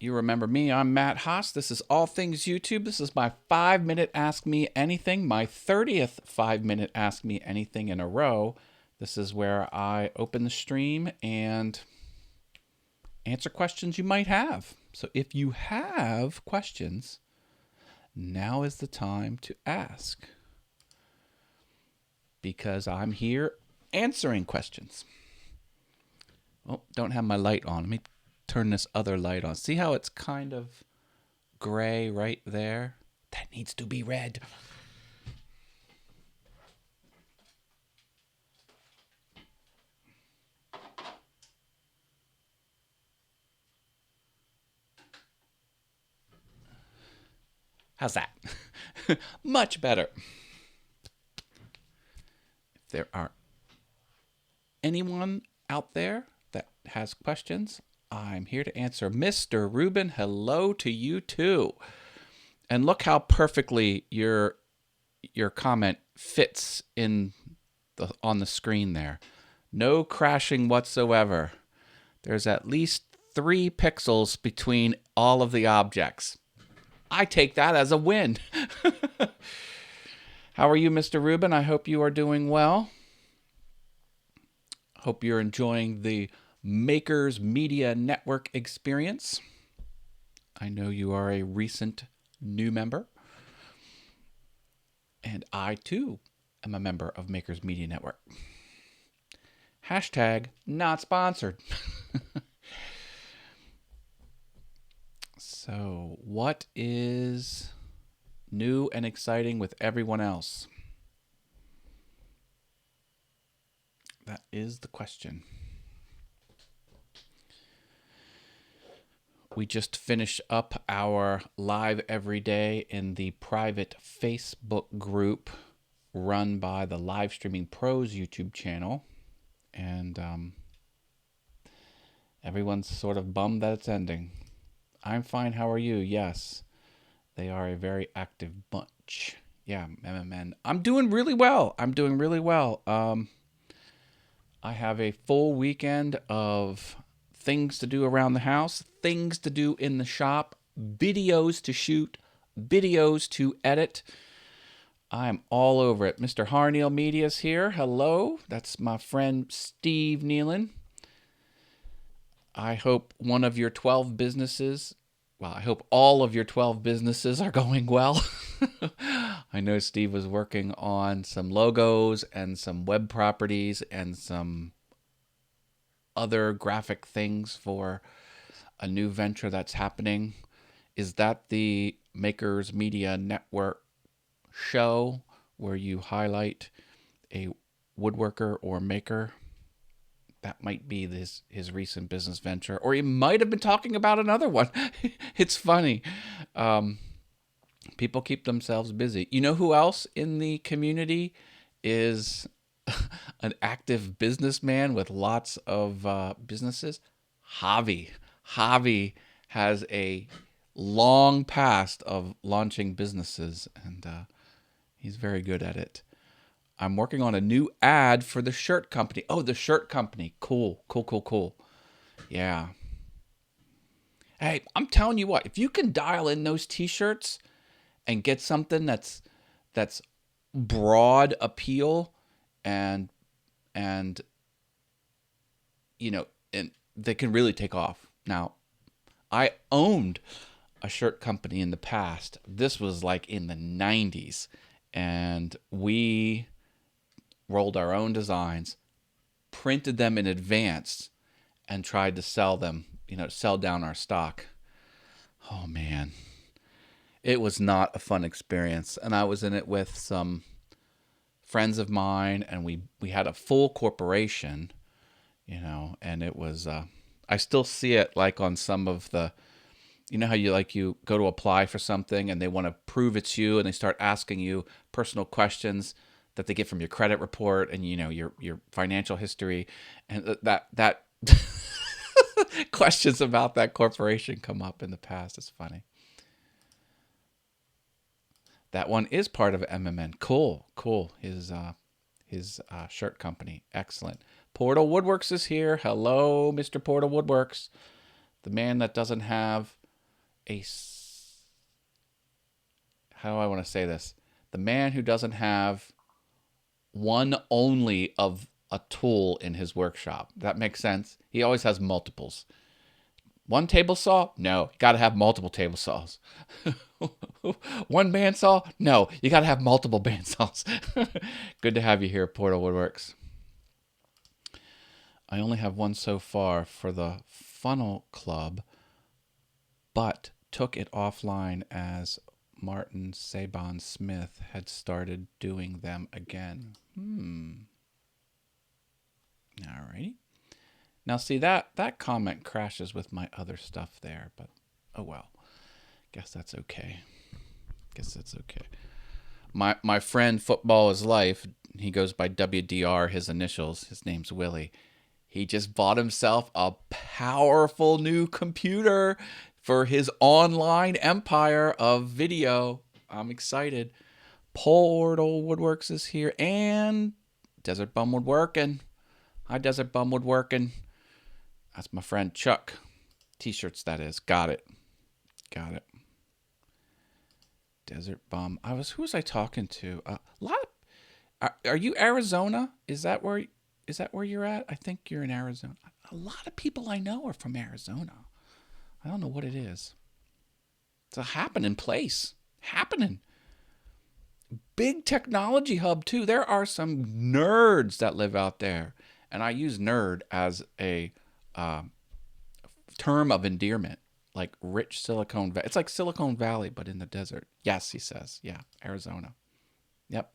You remember me, I'm Matt Haas. This is All Things YouTube. This is my 5-minute Ask Me Anything, my 30th 5-minute Ask Me Anything in a row. This is where I open the stream and answer questions you might have. So if you have questions, now is the time to ask, because I'm here answering questions. Oh, don't have my light on. Let me turn this other light on. See how it's kind of gray right there? That needs to be red. How's that? Much better. If there are anyone out there that has questions, I'm here to answer. Mr. Rubin, hello to you too. And look how perfectly your comment fits in on the screen there. No crashing whatsoever. There's at least 3 pixels between all of the objects. I take that as a win. How are you, Mr. Rubin? I hope you are doing well. Hope you're enjoying the Makers Media Network experience. I know you are a recent new member. And I, too, am a member of Makers Media Network. Hashtag not sponsored. So, what is new and exciting with everyone else? That is the question. We just finished up our live every day in the private Facebook group run by the Live Streaming Pros YouTube channel. And everyone's sort of bummed that it's ending. I'm fine. How are you? Yes. They are a very active bunch. Yeah, MMN. I'm doing really well. I have a full weekend of things to do around the house, things to do in the shop, videos to shoot, videos to edit. I'm all over it. Mr. Harneal Media's here. Hello. That's my friend Steve Nealon. I hope one of your 12 businesses, well, I hope all of your 12 businesses are going well. I know Steve was working on some logos and some web properties and some other graphic things for a new venture that's happening. Is that the Makers Media Network show where you highlight a woodworker or maker? That might be his recent business venture, or he might have been talking about another one. It's funny. People keep themselves busy. You know who else in the community is an active businessman with lots of businesses? Javi. Javi has a long past of launching businesses, and he's very good at it. I'm working on a new ad for the shirt company. Oh, the shirt company. Cool. Yeah. Hey, I'm telling you what, if you can dial in those t-shirts and get something that's broad appeal and you know, and they can really take off. Now, I owned a shirt company in the past. This was like in the 90s, and we rolled our own designs, printed them in advance, and tried to sell them, sell down our stock. Oh man, it was not a fun experience. And I was in it with some friends of mine, and we had a full corporation, and it was, I still see it like on some of the, how you go to apply for something and they want to prove it's you, and they start asking you personal questions that they get from your credit report and your financial history, and that questions about that corporation come up in the past. It's funny. That one is part of MMN. Cool. His shirt company. Excellent. Portal Woodworks is here. Hello, Mr. Portal Woodworks. The man that doesn't have how do I want to say this? The man who doesn't have one only of a tool in his workshop. That makes sense. He always has multiples. One table saw? No, you got to have multiple table saws. One bandsaw? No, you got to have multiple bandsaws. Good to have you here, Portal Woodworks. I only have one so far for the Funnel Club, but took it offline as Martin Saban Smith had started doing them again. Alrighty. Now, see, that comment crashes with my other stuff there, but oh well. Guess that's okay. My friend Football is Life, he goes by WDR, his initials. His name's Willie. He just bought himself a powerful new computer for his online empire of video. I'm excited. Portal Woodworks is here, and Desert Bum Woodworking. Hi, Desert Bum Woodworking. That's my friend Chuck. T-shirts, that is. Got it. Desert Bum. Who was I talking to? A lot of, are you Arizona? Is that where you're at? I think you're in Arizona. A lot of people I know are from Arizona. I don't know what it is. It's a happening place. Big technology hub, too. There are some nerds that live out there. And I use nerd as a term of endearment. Like rich Silicon Valley. It's like Silicon Valley, but in the desert. Yes, he says. Yeah, Arizona. Yep.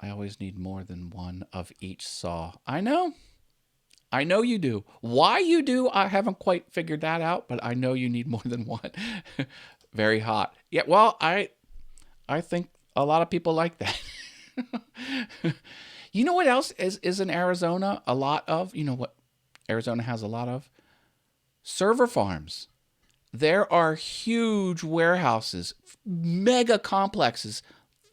I always need more than one of each saw. I know you do. Why you do, I haven't quite figured that out, but I know you need more than one. Very hot. Yeah, well, I think a lot of people like that. You know what else is in Arizona a lot of? You know what Arizona has a lot of? Server farms. There are huge warehouses, mega complexes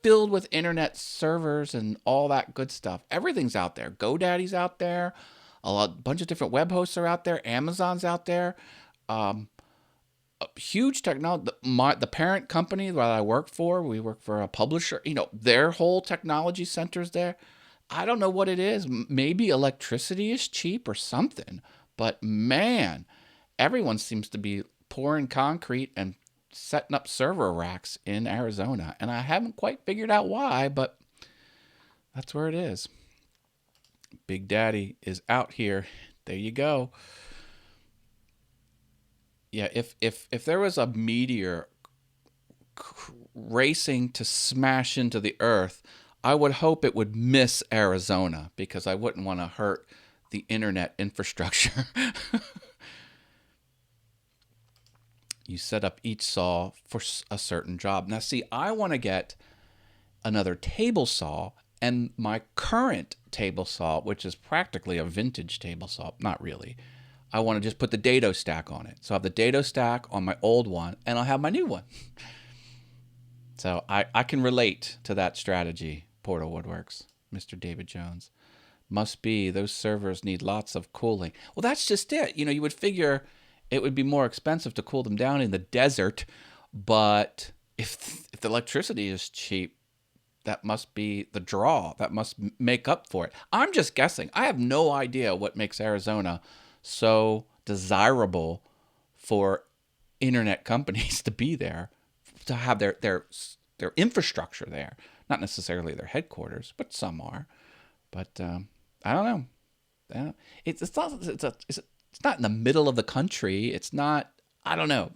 filled with internet servers and all that good stuff. Everything's out there. GoDaddy's out there. A bunch of different web hosts are out there. Amazon's out there. Huge technology. The parent company that I work for, we work for a publisher. Their whole technology center's there. I don't know what it is. Maybe electricity is cheap or something. But man, everyone seems to be pouring concrete and setting up server racks in Arizona. And I haven't quite figured out why, but that's where it is. Big Daddy is out here. There you go. Yeah, if there was a meteor racing to smash into the earth, I would hope it would miss Arizona because I wouldn't want to hurt the internet infrastructure. You set up each saw for a certain job. Now, see, I want to get another table saw, and my current table saw, which is practically a vintage table saw, not really, I want to just put the dado stack on it. So I have the dado stack on my old one, and I'll have my new one. So I can relate to that strategy, Portal Woodworks, Mr. David Jones. Must be those servers need lots of cooling. Well, that's just it. You would figure it would be more expensive to cool them down in the desert, but if the electricity is cheap, that must be the draw. That must make up for it. I'm just guessing. I have no idea what makes Arizona so desirable for internet companies to be there, to have their infrastructure there. Not necessarily their headquarters, but some are. But I don't know. It's not in the middle of the country. It's not. I don't know.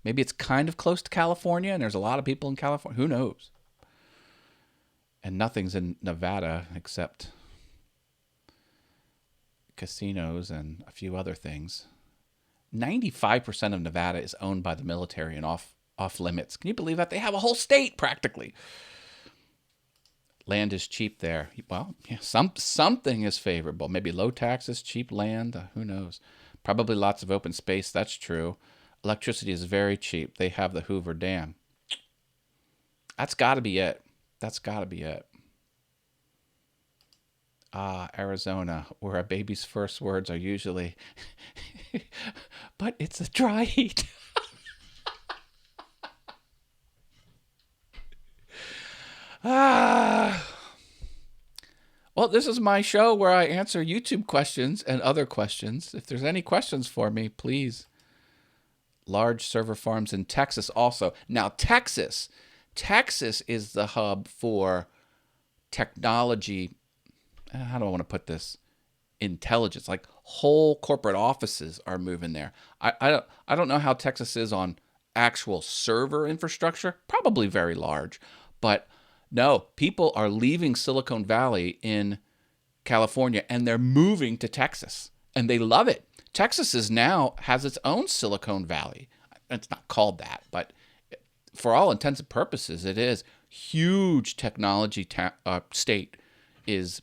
Maybe it's kind of close to California, and there's a lot of people in California. Who knows? And nothing's in Nevada except casinos and a few other things. 95% of Nevada is owned by the military and off limits. Can you believe that? They have a whole state practically. Land is cheap there. Well, yeah, something is favorable. Maybe low taxes, cheap land. Who knows? Probably lots of open space. That's true. Electricity is very cheap. They have the Hoover Dam. That's got to be it. Arizona, where a baby's first words are usually but it's a dry heat. Ah. Well, this is my show where I answer YouTube questions and other questions. If there's any questions for me, please. Large server farms in Texas also. Now, Texas is the hub for technology. How do I want to put this? Intelligence. Like whole corporate offices are moving there. I don't know how Texas is on actual server infrastructure. Probably very large, but no, people are leaving Silicon Valley in California and they're moving to Texas and they love it. Texas is now has its own Silicon Valley. It's not called that, but for all intents and purposes, it is. Huge technology state is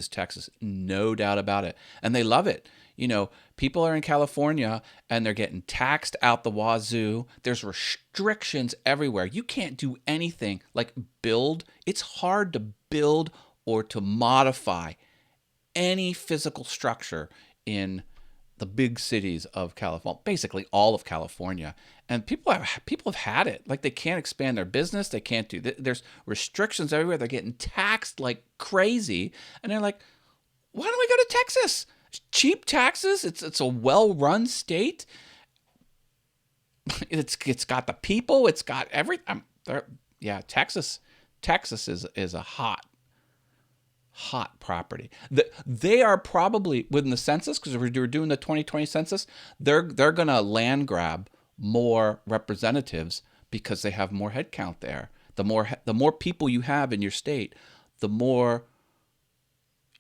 Texas, no doubt about it, and they love it. You know, people are in California and they're getting taxed out the wazoo. There's restrictions everywhere. You can't do anything like build. It's hard to build or to modify any physical structure in the big cities of California, basically all of California. And people have had it. Like they can't expand their business. They can't do. There's restrictions everywhere. They're getting taxed like crazy, and they're like, "Why don't we go to Texas? Cheap taxes. It's a well-run state. It's got the people. It's got everything. Yeah, Texas is a hot property. They are probably within the census because we're doing the 2020 census. They're gonna land grab more representatives because they have more headcount there. The more people you have in your state, the more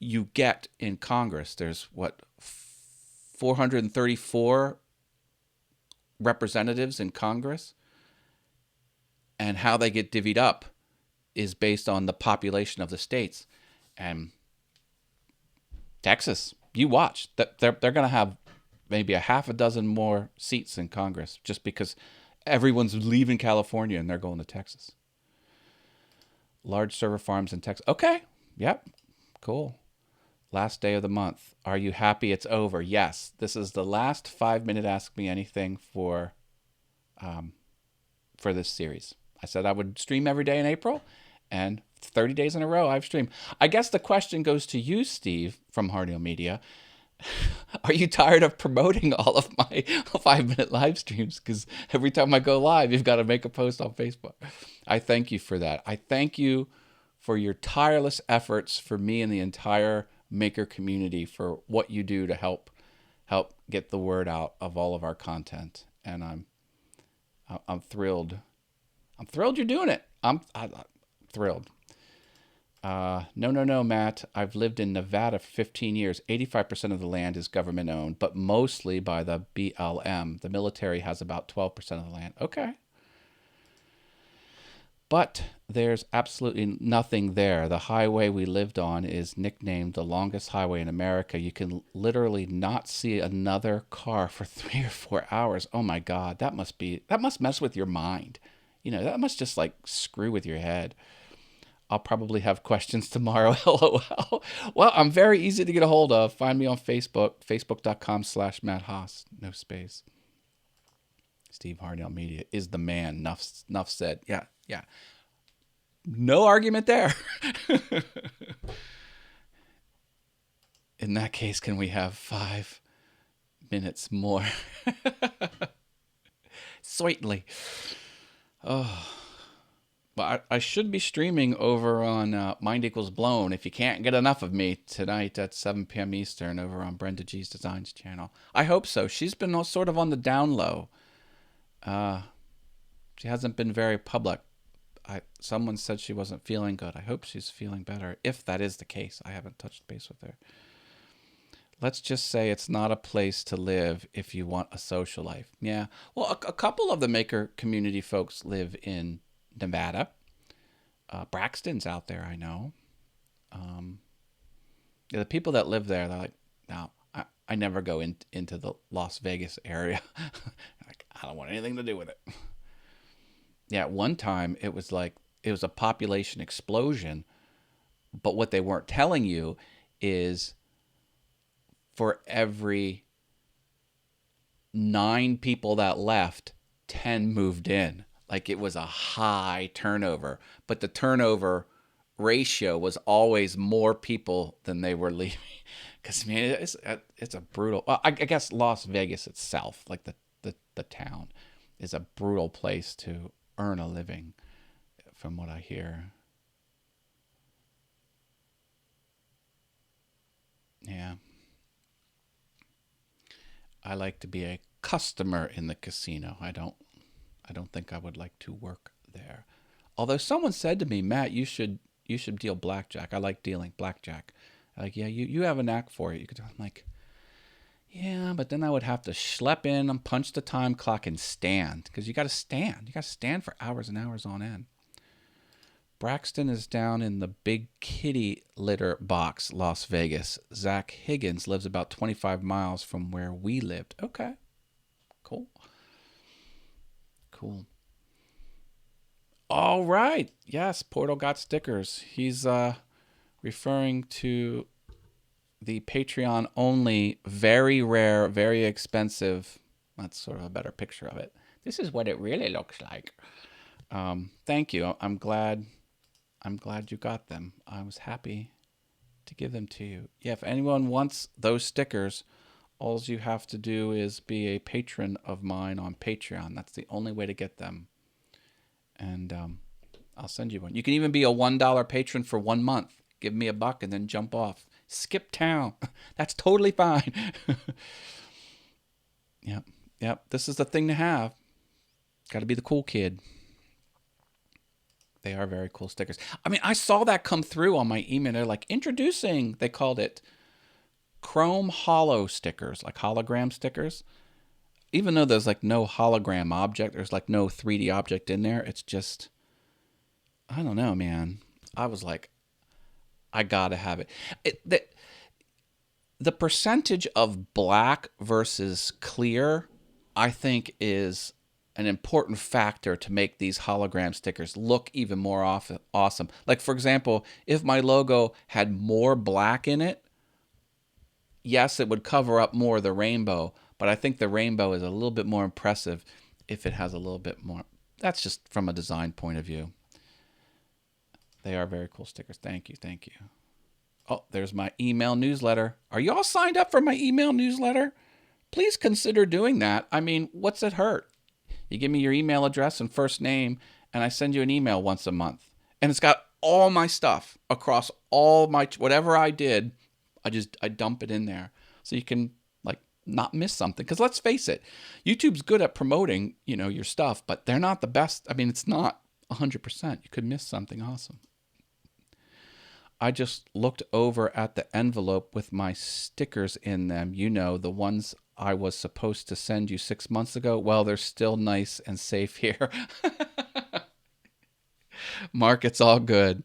you get in Congress. There's 434 representatives in Congress, and how they get divvied up is based on the population of the states. And Texas, you watch that they're going to have maybe a half a dozen more seats in Congress just because everyone's leaving California and they're going to Texas. Large server farms in Texas. Okay. Yep. Cool. Last day of the month. Are you happy it's over? Yes. This is the last 5-minute Ask Me Anything for this series. I said I would stream every day in April, and 30 days in a row I've streamed. I guess the question goes to you, Steve, from Hardale Media. Are you tired of promoting all of my 5-minute live streams? Because every time I go live, you've got to make a post on Facebook. I thank you for that. I thank you for your tireless efforts for me and the entire maker community for what you do to help get the word out of all of our content. And I'm thrilled. I'm thrilled you're doing it. I'm thrilled. No, Matt. I've lived in Nevada for 15 years. 85% of the land is government owned, but mostly by the BLM. The military has about 12% of the land. Okay. But there's absolutely nothing there. The highway we lived on is nicknamed the longest highway in America. You can literally not see another car for 3 or 4 hours. Oh my God, that must mess with your mind. You know, that must just like screw with your head. I'll probably have questions tomorrow. LOL. Well, I'm very easy to get a hold of. Find me on Facebook, facebook.com/Matt Haas. No space. Steve Hardale Media is the man. Enough said. Yeah. No argument there. In that case, can we have 5 minutes more? Certainly. Oh. But I should be streaming over on Mind Equals Blown if you can't get enough of me tonight at 7 p.m. Eastern over on Brenda G's Designs channel. I hope so. She's been sort of on the down low. She hasn't been very public. Someone said she wasn't feeling good. I hope she's feeling better. If that is the case, I haven't touched base with her. Let's just say it's not a place to live if you want a social life. Yeah. Well, a couple of the maker community folks live in Nevada. Braxton's out there, I know. The people that live there, they're like, no, I never go into the Las Vegas area. Like, I don't want anything to do with it. Yeah, at one time it was a population explosion, but what they weren't telling you is for every 9 people that left, 10 moved in. Like it was a high turnover, but the turnover ratio was always more people than they were leaving. Because man, it's a brutal. Well, I guess Las Vegas itself, like the town, is a brutal place to earn a living, from what I hear. Yeah, I like to be a customer in the casino. I don't think I would like to work there. Although someone said to me, Matt, you should deal blackjack. I like dealing blackjack. Like, yeah, you have a knack for it. You could. I'm like, yeah, but then I would have to schlep in and punch the time clock and stand because you got to stand. You got to stand for hours and hours on end. Braxton is down in the big kitty litter box, Las Vegas. Zach Higgins lives about 25 miles from where we lived. Okay, cool, cool. All right. Yes, Portal got stickers. He's referring to the Patreon only, very rare, very expensive. That's sort of a better picture of it. This is what it really looks like. Thank you. I'm glad. I'm glad you got them. I was happy to give them to you. Yeah, if anyone wants those stickers, all you have to do is be a patron of mine on Patreon. That's the only way to get them. And I'll send you one. You can even be a $1 patron for 1 month. Give me $1 and then jump off. Skip town. That's totally fine. Yep. Yep. This is the thing to have. Got to be the cool kid. They are very cool stickers. I mean, I saw that come through on my email. They're like, introducing, they called it Chrome Hollow stickers, like hologram stickers. Even though there's like no hologram object, there's like no 3D object in there. It's just, I don't know, man. I was like, I gotta have it. The percentage of black versus clear, I think, is an important factor to make these hologram stickers look even more awesome. Like, for example, if my logo had more black in it, yes, it would cover up more of the rainbow, but I think the rainbow is a little bit more impressive if it has a little bit more. That's just from a design point of view. They are very cool stickers. Thank you. Thank you. Oh, there's my email newsletter. Are you all signed up for my email newsletter? Please consider doing that. I mean, what's it hurt? You give me your email address and first name, and I send you an email once a month. And it's got all my stuff across all my, whatever I did, I dump it in there. So you can like not miss something. Because let's face it, YouTube's good at promoting, your stuff, but they're not the best. I mean, it's not 100%. You could miss something awesome. I just looked over at the envelope with my stickers in them. The ones I was supposed to send you 6 months ago. Well, they're still nice and safe here. Mark, it's all good.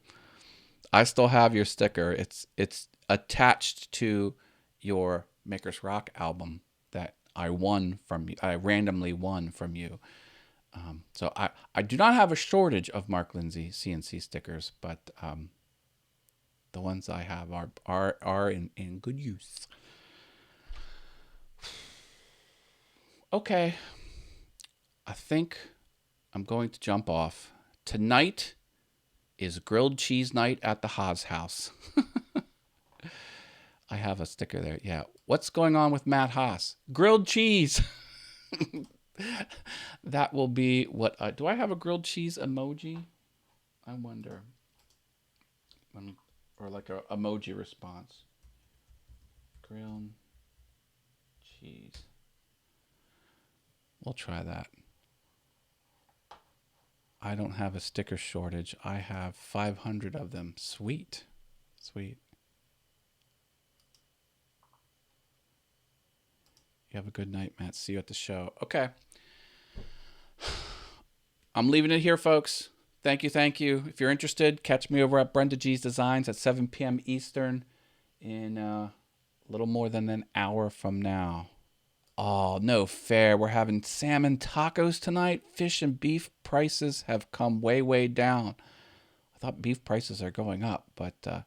I still have your sticker. It's attached to your Maker's Rock album that I won from you. I randomly won from you. So I do not have a shortage of Mark Lindsay CNC stickers, but the ones I have are in good use. Okay, I think I'm going to jump off. Tonight is grilled cheese night at the Haas house. I have a sticker there. Yeah. What's going on with Matt Haas? Grilled cheese. That will be what. Do I have a grilled cheese emoji? I wonder. Or like a emoji response. Grilled cheese. We'll try that. I don't have a sticker shortage. I have 500 of them. Sweet. Sweet. You have a good night, Matt. See you at the show. Okay. I'm leaving it here, folks. Thank you. Thank you. If you're interested, catch me over at Brenda G's Designs at 7 p.m. Eastern in a little more than an hour from now. Oh, no fair. We're having salmon tacos tonight. Fish and beef prices have come way, way down. I thought beef prices are going up, but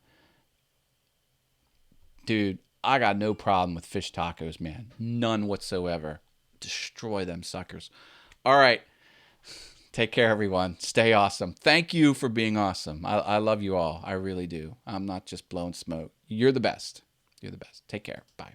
dude, I got no problem with fish tacos, man. None whatsoever. destroy them suckers. All right. Take care, everyone. Stay awesome. Thank you for being awesome. I love you all. I really do. I'm not just blowing smoke. You're the best. You're the best. Take care. Bye.